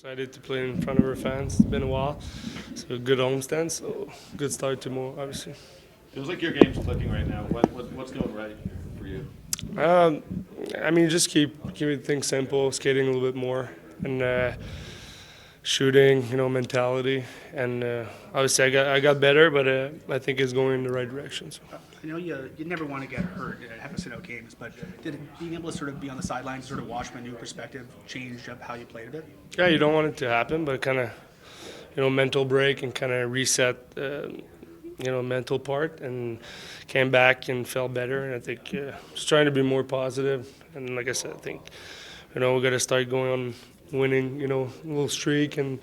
Excited to play in front of our fans. It's been a while. So a good homestand, so good start tomorrow, obviously. Feels like your game's clicking right now. What's going right for you? Um, just keep things simple, skating a little bit more, and shooting, mentality. And obviously I got better, but I think it's going in the right direction. So. I know you never want to get hurt at Huberdeau games, but did being able to sort of be on the sidelines, sort of watch from a new perspective, change up how you played a bit? Yeah, you don't want it to happen, but kind of, mental break and kind of reset, mental part, and came back and felt better. And I think just trying to be more positive. And like I said, I think, we got to start going on winning, a little streak and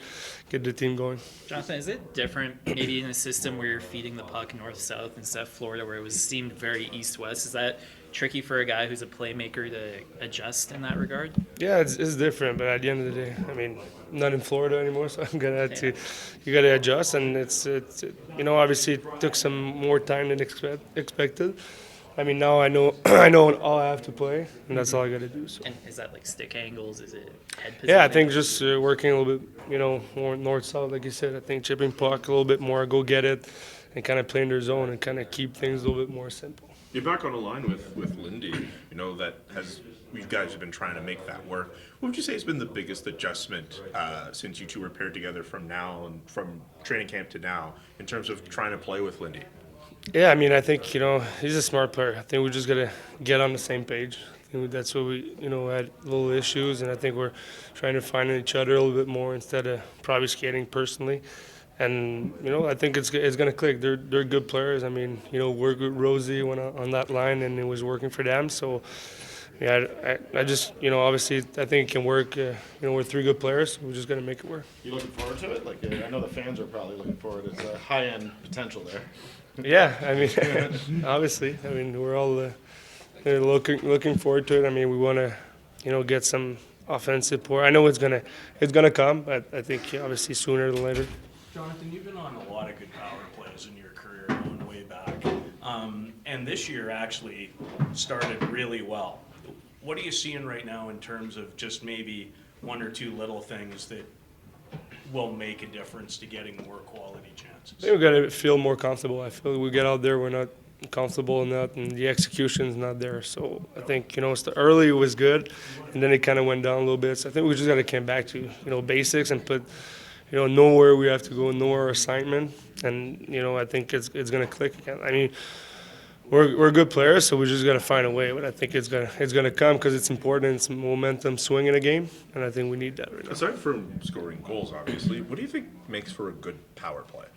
get the team going. Jonathan, is it different maybe in a system where you're feeding the puck north-south instead of Florida where it seemed very east-west? Is that tricky for a guy who's a playmaker to adjust in that regard? Yeah, it's different, but at the end of the day, I'm not in Florida anymore, so I'm gonna have to. You got to adjust, and it's obviously it took some more time than expected. Now I know I know all I have to play, and that's all I got to do. So. And is that like stick angles? Is it head position? Yeah, I think just working a little bit, more north-south, like you said. I think chipping puck a little bit more, go get it, and kind of play in their zone and kind of keep things a little bit more simple. You're back on the line with Lindy. You guys have been trying to make that work. What would you say has been the biggest adjustment since you two were paired together from training camp to now in terms of trying to play with Lindy? Yeah, I think, he's a smart player. I think we just got to get on the same page. I think that's what we, had little issues, and I think we're trying to find each other a little bit more instead of probably skating personally. And, I think it's going to click. They're good players. Work with Rosie went on that line, and it was working for them. So, yeah, I just, obviously I think it can work. We're three good players. So we're just going to make it work. You looking forward to it? I know the fans are probably looking forward. It's a high-end potential there. Yeah, obviously. We're all looking forward to it. We want to, get some offensive power. I know it's gonna come, but I think obviously sooner than later. Jonathan, you've been on a lot of good power plays in your career going way back, and this year actually started really well. What are you seeing right now in terms of just maybe one or two little things that will make a difference to getting more quality chances? I think we got to feel more comfortable. I feel we get out there, we're not comfortable enough, and the execution's not there. So I think early was good, and then it kind of went down a little bit. So I think we just got to come back to basics and put know where we have to go, know our assignment, and I think it's going to click again. We're good players, so we just got to find a way. But I think it's gonna come because it's important. It's momentum swing in a game, and I think we need that right now. Aside from scoring goals, obviously, what do you think makes for a good power play?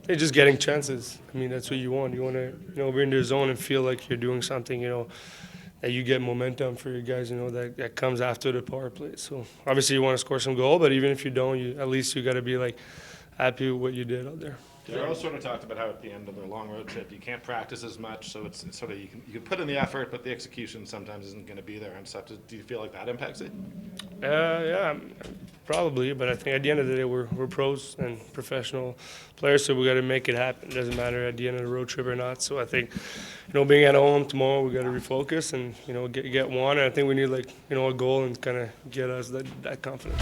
It's just getting chances. That's what you want. You want to be in the zone and feel like you're doing something. That you get momentum for your guys. That comes after the power play. So obviously you want to score some goal, but even if you don't, at least you got to be happy with what you did out there. They sort of talked about how at the end of their long road trip you can't practice as much, so it's sort of you can put in the effort, but the execution sometimes isn't going to be there and stuff. Do you feel like that impacts it? Yeah, probably, but I think at the end of the day we're pros and professional players, so we got to make it happen. It doesn't matter at the end of the road trip or not. So I think, being at home tomorrow, we got to refocus and get one. And I think we need a goal and kind of get us that confidence.